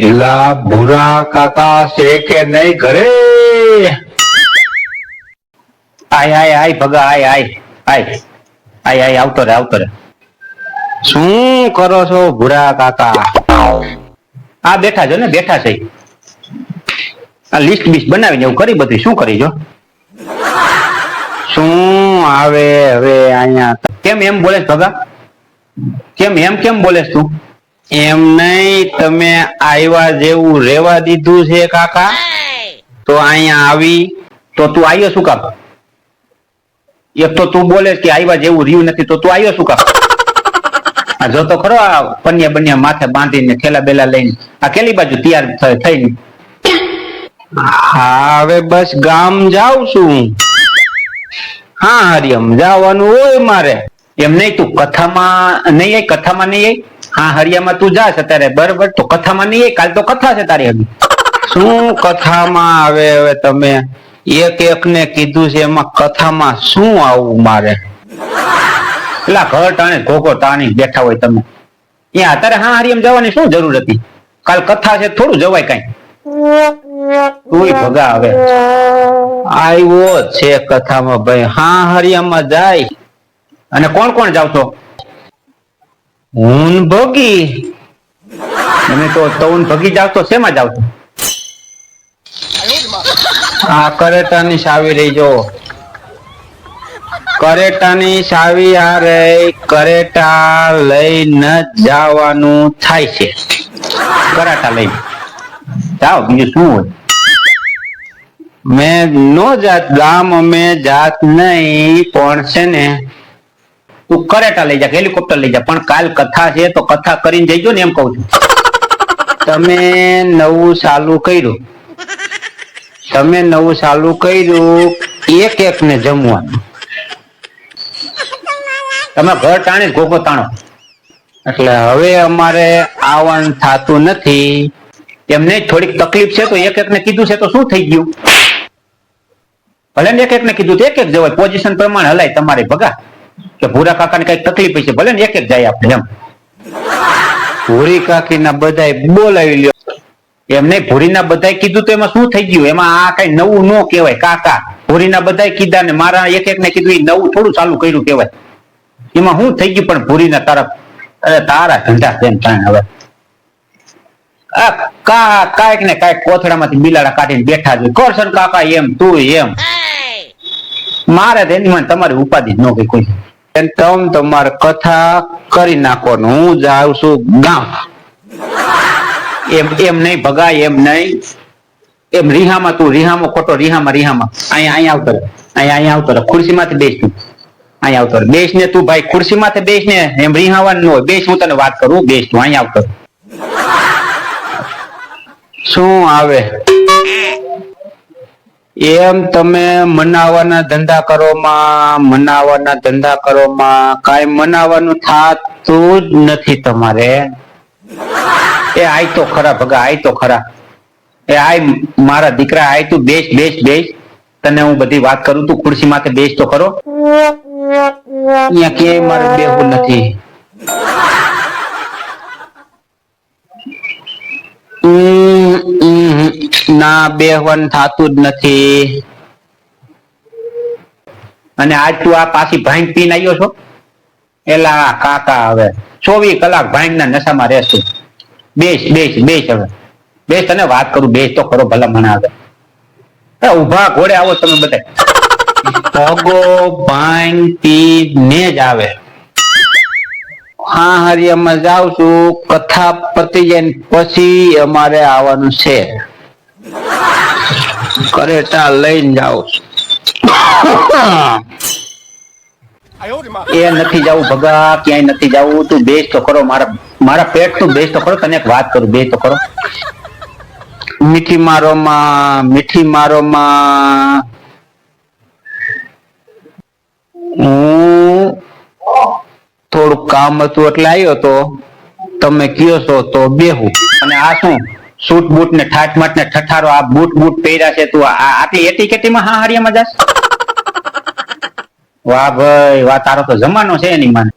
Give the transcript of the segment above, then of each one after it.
એલા ભૂરા કાકા છે કે નહીં ઘરે? આય આય આય ભગા આય આય આય આય આય આવતો રે શું કરો છો ભૂરા કાકા? આ બેઠા છો ને, બેઠા છે. આ લિસ્ટ બીસ્ટ બનાવીને એવું કરી બધું શું કરી જો? શું આવે હવે અહીંયા? કેમ એમ બોલે ભગા? કેમ બોલે તું? એમ નહીં, તમે આવ્યા જેવું રેવા દીધું છે કાકા, તો અહીંયા આવી તો તું આવ્યો શું કામ? એક તો તું બોલે કે આવ્યા જેવું રહ્યું નથી, તો તું આવ્યો શું કામ? આ જો તો ખરો, આ પન્યા બન્યા માથે બાંધીને થેલા બેલા લઈને આ કેલી બાજુ તૈયાર થઈને? હા હવે બસ ગામ જાઉં છું. હા હરિયમ જવાનું હોય મારે. એમ નહીં, તું કથામાં નહીં આવી? કથામાં નહીં આવી? હા હરિયામાં તું જાશ અત્યારે, બરોબર, તો કથામાં નહીં આવી? કાલ તો કથા છે તારી હજી. શું કથામાં આવે? હવે તમે એક ને કીધું છે, એમાં કથામાં શું આવું મારે? પેલા ઘર ટાણે ઘોઘો તાણી બેઠા હોય તમે ત્યાં, અત્યારે હા હરિયમ જવાની શું જરૂર હતી? કાલ કથા છે, થોડું જવાય કઈ? તું ભગા હવે આવ્યો છે કથામાં ભાઈ. હા હરિયામાં જાય. અને કોણ કોણ જાવ છો? હું ભગી. તમે તો તઉન ભગી જાવ તો શેમાં જાવ છો? આ કરેટાની સાવી રહી જો, કરેટાની સાવી આ રહી, કરેટા લઈને જવાનું થાય છે. કરાટા લઈને જાઓ, બીજું શું હોય? મેં નો જાત, ગામ અમે જાત નહીં, પણ છે ને તું કરેટા લઈ જા, હેલિકોપ્ટર લઈ જા, પણ કાલ કથા છે તો કથા કરીને જઈજો ને, એમ કઉ છું. તમે નવું ચાલુ કર્યું, એક ને જમવાનું. તમે ઘર ટાણે ઘોઘો તાણો, એટલે હવે અમારે આવવાનું થતું નથી. એમને થોડીક તકલીફ છે તો એક ને કીધું છે તો શું થઈ ગયું? ભલે ને એક ને કીધું તો એક જવાય, પોઝિશન પ્રમાણે હલાય તમારે ભગા. કે ભૂરા કાકા ને કઈ તકલીફ છે, ભલે ને એક જાય આપણે એમ. ભૂરી કાકી ના બધાય બોલાવી લ્યો. એમ નહીં, ભૂરી ના બધાય કીધું તો એમાં શું થઈ ગયું? એમાં આ કઈ નવું ન કહેવાય કાકા. ભૂરી ના બધાય કીધા ને મારા એક ને કીધું, એ નવું થોડું ચાલુ કર્યું કહેવાય. એમાં શું થઈ ગયું? પણ ભૂરી ના તારા, અરે તારા ધંધા છે ને હવે. કાંઈક ને કાંઈક કોથળામાંથી બિલાડા કાઢીને બેઠા છે. કરશન કાકા એમ, તું એમ. મારે તો એની તમારી ઉપાધિ ન ગઈ કોઈ. તમે તમારે કથા કરી નાખવાનું, હું જાઉં છું ગામ. એમ નહીં ભગા, એમ નહીં. એમ રીહામાં તું, રીહામાં ખોટો, રીહામાં અહીંયા આવતો રહે. ખુરશી માંથી બેસ તું, અહીંયા આવતો રહે. બેસ ને તું ભાઈ, ખુરશી માંથી બેસ ને. એમ રીહાવાનું ન હોય. બેસ, હું તને વાત કરું, બેસ તું, અહીંયા આવતો. શું આવે? એમ તમે મનાવાના ધંધા કરો માં કાઈ મનાવાનું થાતું જ નથી તમારે. એ આય તો ખરા ભગા, આય તો ખરા. એ આય મારા દીકરા, આય તું બેસ. તને હું બધી વાત કરું, તું ખુરશી માથે બેસ તો ખરો. અહીંયા ક્યાંય મારે બેહવું નથી. ના, બેહવાનું થાતું જ નથી. અને આજ તું આ પાછી ભાંગ પીને આવ્યો છો? એલા કાકા હવે 24 કલાક ભાંગ ના નશામાં રહેશું. બેસ હવે બેસ, તને વાત કરું, બેસ તો ખરો ભલા મને. આવે ઉભા ઘોડે આવો તમે બધા. ભગો ભાંગ પીને જ આવે. હા હરિયામાં જાઉં છું, કથા પતી જાય પછી અમારે આવવાનું છે. કરેટા લઈને જાઉં છું. એ નથી જવું ભગા, ક્યાંય નથી જવું. તું બેસ તો ખરો, મારા પેટ તું બેસ તો ખરો. તને એક વાત કરું, બેસ તો ખરો. મીઠી મારો માં હું થોડુંક કામ હતું એટલે આવ્યો તો. તમે કયો છો તો બેહું. અને આ શું સૂટ બૂટ ને ઠાઠ માટ ને ઠઠારો, આ બૂટ પહેર્યા છે તું આટલી એટીકેટીમાં હા હરિયામાં જાસ? વાહ ભાઈ વાહ, તારો તો જમાનો છે એની માને.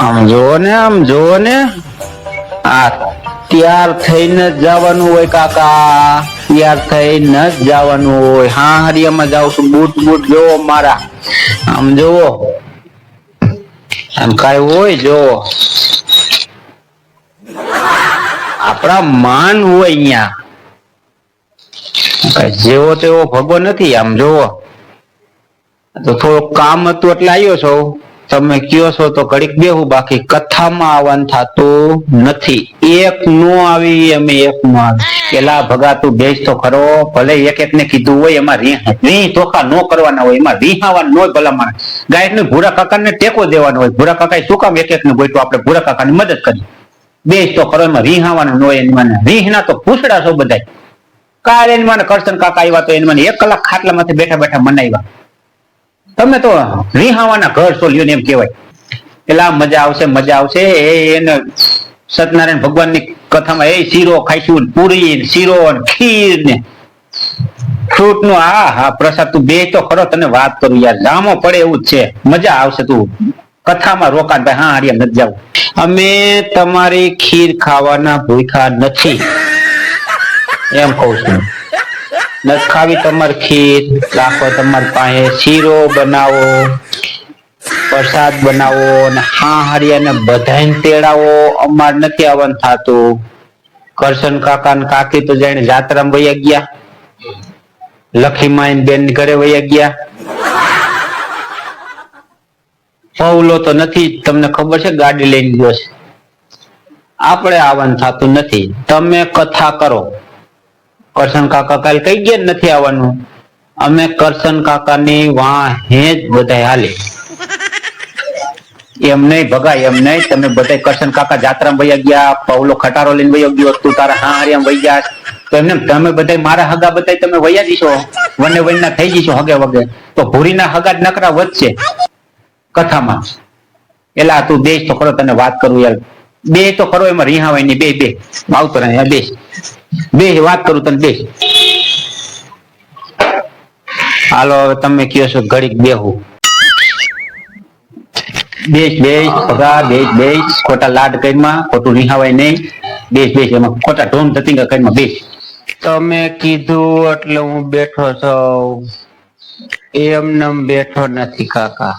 આમ જોવો ને આ તૈયાર થઈને જ જવાનું હોય કાકા, તૈયાર થઈને જ જવાનું હોય. હા હરિયામાં જાઉં છું. બૂટ બૂટ જોવો મારા, આમ જોવો, આમ કઈ હોય જોવો. આપણા માન હોય અહીંયા, જેવો તેવો ભગો નથી. આમ જોવો, તો થોડું કામ હતું એટલે આવ્યો છો. તમે કયો છો તો ઘડીક બેહું, બાકી કથામાં આવવાનું થતું નથી. એક નો આવી અમે એક નો આવી. પેલા ભગા તું બેસ તો ખરો, ભલે એક એક ને કીધું હોય એમાં રી ધોખા નો કરવાના હોય, એમાં રીહાવાનું હોય. ભલા માણસ ગાયક ને ભૂરા કાકા ને ટેકો દેવાનો હોય. ભૂરા કાકા શું કામ એક એક ને ગોઈતું, આપણે ભૂરા કાકા ની મદદ કરી. બેસ તો ખરો, એમાં રીહાવાનું ન હોય. એની મને રીહ ના તો પૂછડા છો બધા. કાલે એની મને કરશન કાકા આવ્યા તો એની મને 1 કલાક ખાટલામાંથી બેઠા બેઠા મનાવ્યા. તમે તો રીહાવાના ઘર છો લ્યો ને એમ કેવાય. પેલા મજા આવશે. એને સત્યનારાયણ ભગવાન ની કથામાં એ શીરો ખાઈશું, પૂરી શીરો ખીર ને ફ્રૂટ નો હા પ્રસાદ. તું બે તો ખરો, તને વાત કરું યાર, જામો પડે એવું જ છે. મજા આવશે. તું કથામાં રોકાણ ભાઈ. હા હરિયા નથી જવું. અમે તમારી ખીર ખાવાના ભૂખ્યા નથી એમ કઉ છું. નથી ખાવી તમારી ખીર, રાખો તમારી પાસે શીરો બનાવો, પ્રસાદ બનાવો અને હા હરિયાને બધાને તેડાવો. અમાર નથી આવવાનું થતું. કરશન કાકા ને કાકી તો જાણે જાત્રામાં વયા ગયા, લખીમાઈ બેન ઘરે વયા ગયા. પૌલો તો નથી, તમને ખબર છે ગાડી લઈને ગયો છે. આપણે આવવાનું થતું નથી. તમે કથા કરો. કરશન કાકા કાલ કઈ ગયા નથી આવવાનું. અમે કરશન કાકાની વાહે જ બધા હાલે. એમ નહીં ભગાય, એમ નહીં. તમે બધા કરશન કાકા જાત્રામાં વયા ગયા, પૌલો ખટારો લઈને વયો ગયો, તું તારા હા હરિયામાં વહી ગયા. તો એમને તમે બધા મારા હગા બધા તમે વયા જશો, વને વનના થઈ જશો હગે વગે, તો ભૂરીના હગા જ નકરા વધશે કથામાં. એલા તું બેસ તો ખરો, તને વાત કરું યાર. બે તો ખરો, એમાં રીહાવાય નહીં. બે આવતો રહે. બે વાત કરું તને. બેસ. હાલો હવે તમે કયો છો ઘડીક બેહું. બેસ ભગા, બેસ. ખોટા લાડ કઈમાં, ખોટું રીહાવાય નહીં. બેસ એમાં ખોટા ઢોમ ધતિંગા કઈમાં બેસ. તમે કીધું એટલે હું બેઠો છું, એમને બેઠો નથી કાકા.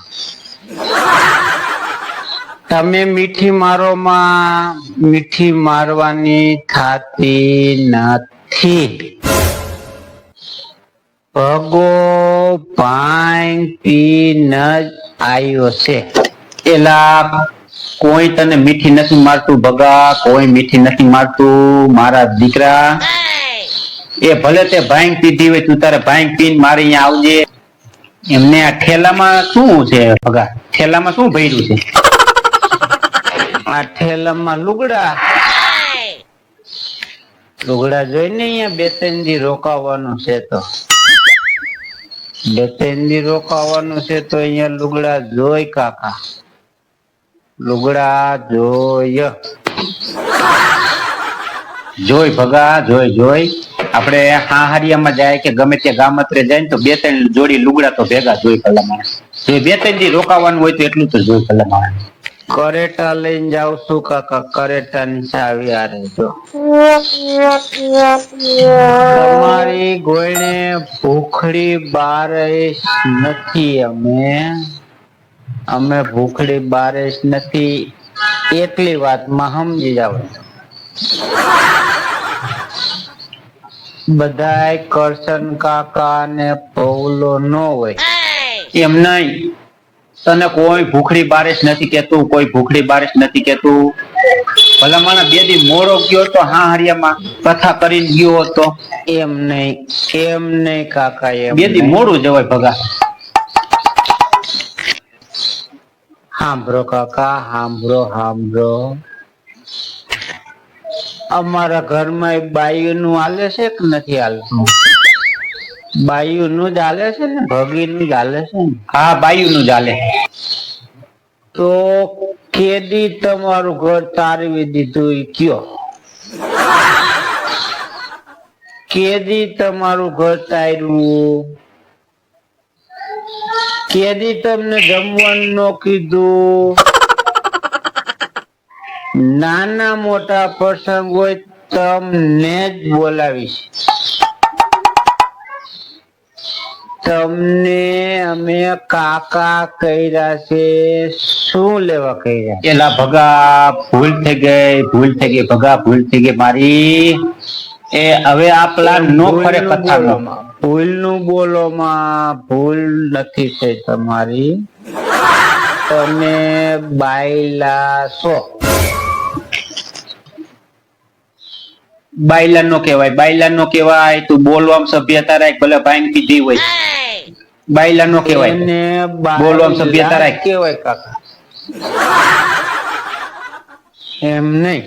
તમે મીઠી મારો માં મીઠી મારવાની થાતી નથી. ભગો ભાંગ પીને જ આવ્યો છે. એલા કોઈ તને મીઠી નથી મારતું ભગા, કોઈ મીઠી નથી મારતું મારા દીકરા. એ ભલે તે ભાંગ પીધી હોય, તું તારે ભાંગ પીને મારી અહીંયા આવજે. એમને આ ઠેલામાં શું છે ભગા? ઠેલામાં શું ભર્યું છે? આ ઠેલામાં લુગડા જોઈને અહીંયા 2-3 દી રોકાવાનું છે. તો 2-3 દી રોકાવાનું છે તો અહીંયા લુગડા જોઈ કાકા, લુગડા જોઈ ભગા, જોઈ. આપણે હાહરિયામાં જાય કે ગમે ત્યાં ગામત્રે જાય ને તો 2-3 જોડી લુગડા તો ભેગા જોઈ ભલા માણસ. જો 2-3 દી રોકાવાનું હોય તો એટલું તો જોઈ ભલા માણસ. કરેટા લઈને જાવ છું કાકા, કરેટા ની ચાવી આરે જો. તમારી ગોયણે ભૂખડી બારેશ નથી. અમે ભૂખડી બારેશ નથી, એટલી વાતમાં સમજી જાવ. બધાય કરશન કાકા ને પૌલો નો હોય એમ નહીં. તને કોઈ ભૂખડી બારેશ નથી કેતું, કોઈ ભૂખડી બારેશ નથી કેતું. ભલા માણસ 2 દી મોડો ગયો તો હા હરિયામાં કથા કરીને ગયો હતો. એમ નહીં કાકા, એમ 2 દી મોડું જવાય ભગા. સાંભળો કાકા, સાંભળો. અમારા ઘરમાં એક બાયું નું હાલે છે કે નથી હાલતું? બાયું નું જ હાલે છે ને, ભગી નું જ હાલે છે ને? હા, બાયું નું જ હાલે. તો કેદી તમારું ઘર તારવી દીધું કયો? કેદી તમારું ઘર તાર્યું? કેદી તમને જમવાનું ન કીધું? નાના મોટા પ્રસંગ હોય તમને જ બોલાવીશ. તમને અમે કાકા કર્યા છે, શું લેવા કર્યા? એલા ભગા, ભૂલ થઈ ગઈ ભગા, ભૂલ થઈ ગઈ મારી. એ હવે આ પ્લાન નો ફરે કથામાં. ભૂલ નું બોલો માં, ભૂલ નથી થઈ તમારી. તમે બાયલા છો. બાયલા નો કહેવાય, બાયલા નો કહેવાય. તું બોલવામાં સભ્યતા રાખ, ભલે ભાંગ પીધી હોય. બાયલા નો કહેવાય, બોલવામાં સભ્યતા રાખ. કહેવાય કાકા, એમ નહીં.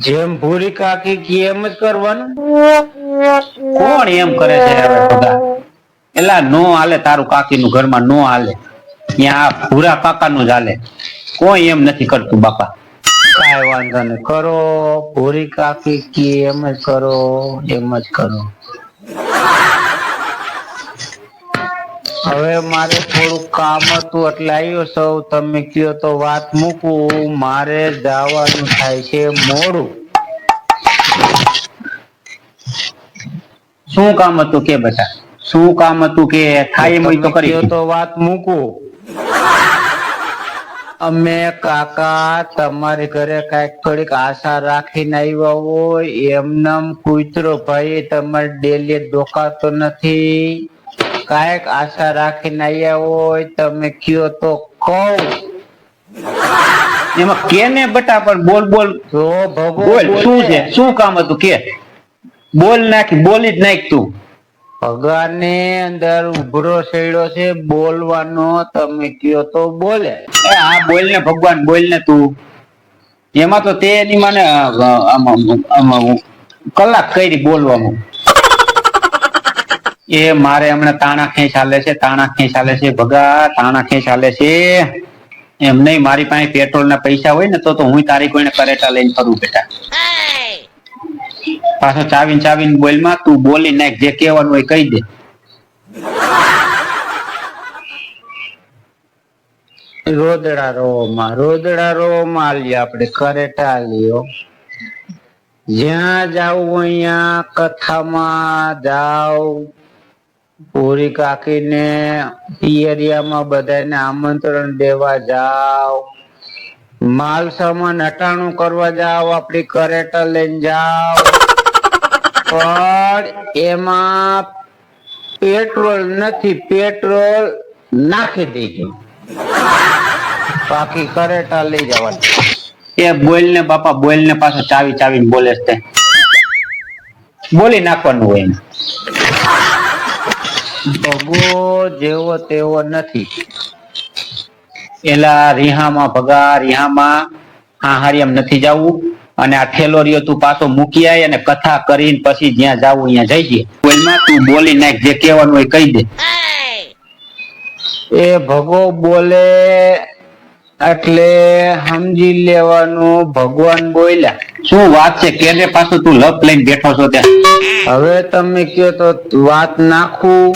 જેમ ભૂરી કાકી કે એમ જ કરવાનું. કોણ એમ કરે છે હવે બધા? એલા નો હાલે, તારું કાકી નું ઘરમાં નો હાલે. ત્યાં ભૂરા કાકા નું જ હાલે. કોઈ એમ નથી કરતું બાપા. કાંઈ વાંધો નહીં, કરો. ભૂરી કાકી કે એમ જ કરો, એમ જ કરો. હવે મારે થોડું કામ હતું એટલે આવ્યો સૌ. તમે કયો તો વાત મૂકું, મારે જવાનું થાય છે મોડું. શું કામ હતું કે બેટા? શું કામ હતું કે? થાય એમ તો કરી તો વાત મૂકું. અમે કાકા તમારી ઘરે કઈક થોડીક આશા રાખીને આવ્યા હોય. એમનામ કૂતરો ભાઈ તમારે ડેલી ડોકાતો નથી. કાંઈક આશા રાખીને આવ્યા હોય, તમે કયો તો કહું. એમાં કેને બટા પણ બોલ બોલ તો બોલ. શું છે? શું કામ હતું કે? બોલ નાખી, બોલી જ નાખ તું. ભગવાને અંદર ઉભરો છેડ્યો છે બોલવાનો. તમે કયો તો બોલે. હા બોલ ને ભગવાન, બોલ ને તું. એમાં તો તે એની મને કલાક કરી બોલવામાં. એ મારે હમણાં તાણા ખેંચ હાલે છે, તાણા ખેંચ હાલે છે ભગા, તાણા ખેંચ હાલે છે. એમ નહીં, મારી પાસે પેટ્રોલ ના પૈસા હોય ને તો હું તારી કોઈને કરેટા લઈને ફરું બેટા. પાછો ચાવીને ચાવીને બોલમાં. તું બોલી નાખ, જે કહેવાનું હોય કહી દે. રોદડા રોમાં, રોદડા રોમાં લઈએ આપણે, કરેટા લ્યો. જ્યાં જાવ અહીંયા કથામાં જાવ. પૂરી કાકીને એરિયામાં બધાને આમંત્રણ દેવા જાવ. માલ સામાન હટાણું કરવા જાવ, આપડી કરેટા લઈને જાવ. પણ એમાં પેટ્રોલ નથી, પેટ્રોલ નાખી દેજો. બાકી કરેટા લઈ જવાની. એ બોલ ને બાપા, બોલ ને. પાછો ચાવી ચાવીને બોલે છે. બોલી નાખવાનું હોય એને. ભગો જેવો તેવો નથી. એલા રીહામાં ભગા, રીહામાં હારિયામ નથી જવું. અને આ ઠેલો રહ્યો તું પાછો મૂકી આય અને કથા કરીને પછી જ્યાં જાવું અહીંયા જઈએ. બોલમાં તું બોલી નાખ, જે કહેવાનું હોય કહી દે. એ ભગો બોલે એટલે સમજી લેવાનું ભગવાન બોલ્યા. શું વાત છે? કેને પાછું તું લપ લઈને બેઠો છો ત્યાં? હવે તમે કયો તો વાત નાખું.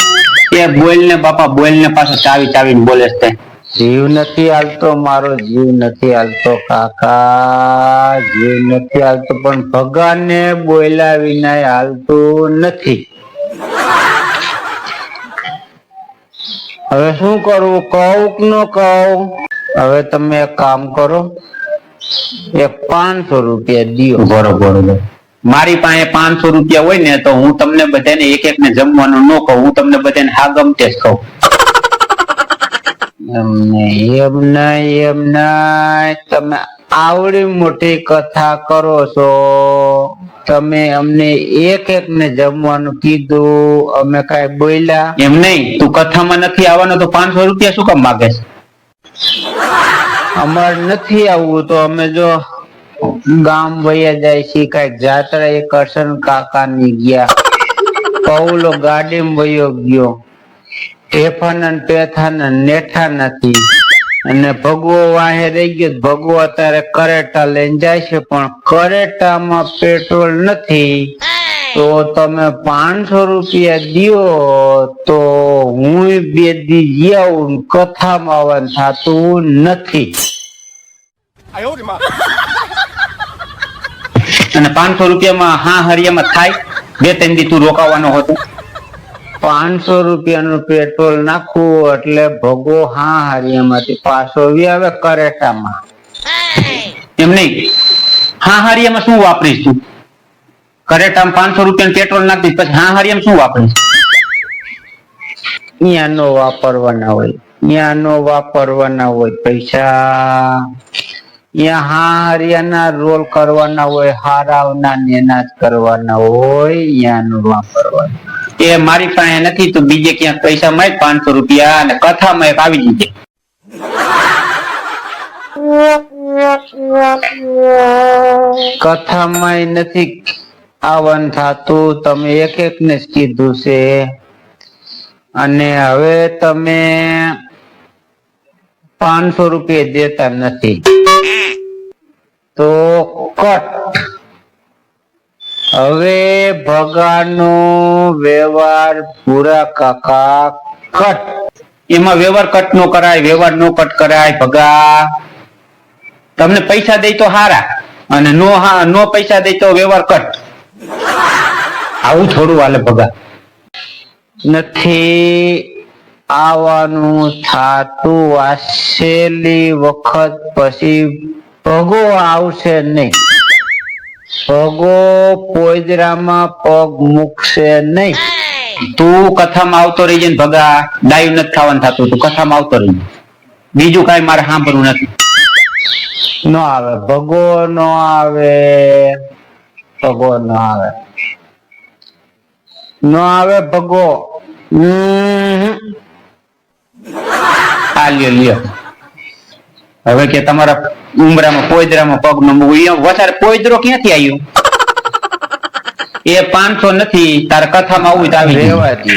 એ બોલ ને બાપા, બોલ ને. પાછો ચાવી ચાવીને બોલે છે. જીવ નથી હાલતો મારો, જીવ નથી હાલતો કાકા, જીવ નથી હાલતો. પણ ભગવાનને બોલ્યા વિના હાલતું નથી. હવે શું કરવું? કહું કે ન કહું? હવે તમે એક કામ કરો, એક 500 રૂપિયા દિયો. બરોબર. મારી પાસે 500 રૂપિયા હોય ને તો હું તમને બધાને એક એક ને જમવાનું ન કહું, હું તમને બધાને હા ગમતે જ કહું. એમ નહીં, તમે આવડી મોટી કથા કરો છો. તમે અમને એક એક ને જમવાનું કીધું, અમે કઈ બોલ્યા? એમ નહીં, તું કથામાં નથી આવવાનો તો 500 રૂપિયા શું કામ માગે છે? અમારે નથી આવવું તો અમે જો ગામ વયા જાય છે. કઈક જાત્રા એ કરશન કાકા ની ગયા, પૌલો ગાડીમાં વયો ગયો. ટેફાના પેથાના નેઠા નથી. અને ભગવો વાહે રહી ગયો. ભગવો અત્યારે કરેટા લઈને જાય છે, પણ કરેટામાં પેટ્રોલ નથી. તો તમે 500 રૂપિયા દિયો તો હું 2 દી આવું, કથામાં આવવાનું થતું નથી. અને 500 રૂપિયામાં હા હરિયામાં થાય 2-3 દી તું રોકાવાનો હતો. 500 રૂપિયાનું પેટ્રોલ નાખવું એટલે ભગો હા હરિયામાંથી પાછો આવે કરેટામાં. એમ નહીં, હા હરિયામાં શું વાપરીશ તું? કરેટામાં 500 રૂપિયાનું પેટ્રોલ નાખી પછી હા હરિયામાં શું વાપરીશ? ત્યાં નો વાપરવાના હોય, ત્યાં નો વાપરવાના હોય પૈસા. ત્યાં હા હરિયાના રોલ કરવાના હોય, હારાવના નેના જ કરવાના હોય, ત્યાં નો વાપરવાના. એ મારી પાસે નથી તો બીજે ક્યાંક પૈસા મળે 500 રૂપિયા અને કથામાં એક આવી જજે. કથામાં નથી આવવાનું થતું, તમે એક ને જ કીધું છે. અને હવે તમે 500 રૂપિયા દેતા નથી તો કટ. હવે ભગાનો વ્યવહાર ભૂરા કાકા કટ. એમાં વ્યવહાર કટ નો કરાય, વ્યવહાર નો કટ કરાય ભગા. તમને પૈસા દે તો હારા અને નો પૈસા દે તો વ્યવહાર કટ. આવું થોડું હાલે ભગા. નથી આવવાનું થાતું. વાસેલી વખત પછી ભગો આવશે નહીં. ભગો પોજરામાં પગ મૂકશે નહીં. તું કથામાં આવતો રહી ને ભગા, ડાયું નથી ખાવાનું થતું, તું કથામાં આવતો રહી. બીજું કઈ મારે સાંભળવું નથી. નો આવે ભગો, નો આવે ભગો, નો આવે, નો આવે ભગો. આ લ્યો હવે કે તમારા ઉમરામાં પોયદરામાં પગ ન મૂકવું. વધારે પોયદરો ક્યાંથી આવ્યું? એ 500 નથી, તારે કથામાં આવું તો આવી રેવા દે.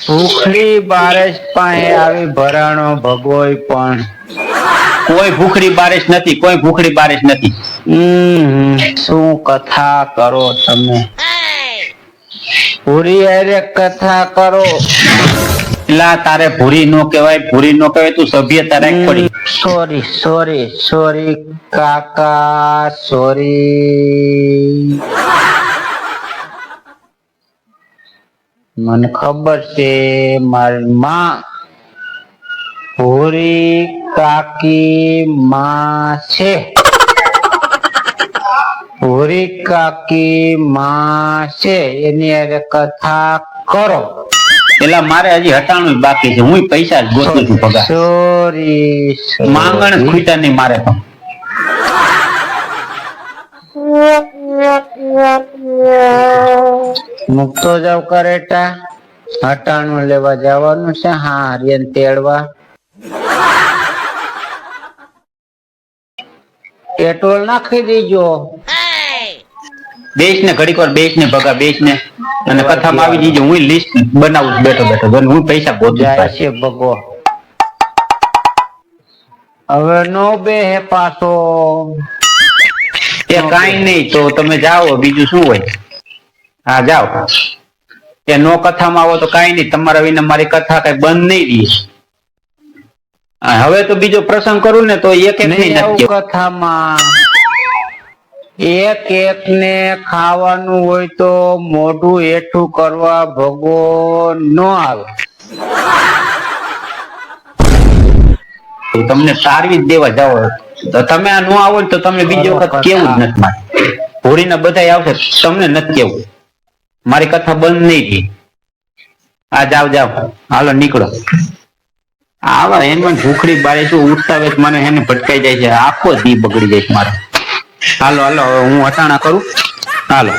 ભૂખડી બારેશ પાસે આવી ભરાણો ભગોય પણ. કોઈ ભૂખડી બારીશ નથી, કોઈ ભૂખડી બારીશ નથી. શું કથા કરો તમે? પૂરી અરે કથા કરો. એલા તારે ભૂરી નો કહેવાય, ભૂરી નો કહેવાય, તું સભ્યતા રાખ પડી. સોરી સોરી સોરી કાકા, સોરી. મને ખબર છે મારી માં ભૂરી કાકી માં છે. ભૂરી કાકી માં છે, એની અરે કથા કરો. એલા મારે હજી હટાણું બાકી છે, હું પૈસા જ ગોતું છું ભગા. સોરી માંગણ જ ખૂટ્યા નહીં મારે તો. મુકતો જાવ કરેટા. હટાણું લેવા જવાનું છે. હા હરિયન તેડવા. પેટ્રોલ નાખી દેજો. બેસ ને ઘડીક વાર બેસ ને ભગા, બેસ ને અને કથામાં આવી જજો. હું લિસ્ટ બનાવું છું બેઠો બેઠો, હું પૈસા ગોતું જાય છે ભગો. હવે નો બેહે પાછો. એ કાઈ નહીં તો તમે જાઓ, બીજું શું હોય. હા જાઓ. એ નો કથામાં આવો તો કાઈ નહીં, તમારા વિના મારી કથા કઈ બંધ નહીં રહી. હવે તો બીજો પ્રસંગ કરું ને તો એક નહીં આવું કથામાં. એક ને ખાવાનું હોય તો મોઢું હેઠું કરવા ભગો નો આવે. તમને તારવી જ દેવા જાઓ. તો તમે આ નો આવો તો તમને બીજી વખત કેવું જ નથી મારે. ભોરીના બધા આવશે, તમને નથી કેવું. મારી કથા બંધ નહીં થઈ. આ જાવ જાવ, હાલો નીકળો. આવા એમાં ભૂખડી બારે શું ઉઠતા વેત મને એને ભટકાઈ જાય છે. આખો દી બગડી જાય છે મારે. હાલો હાલો, હવે હું હટાણા કરું. હાલો.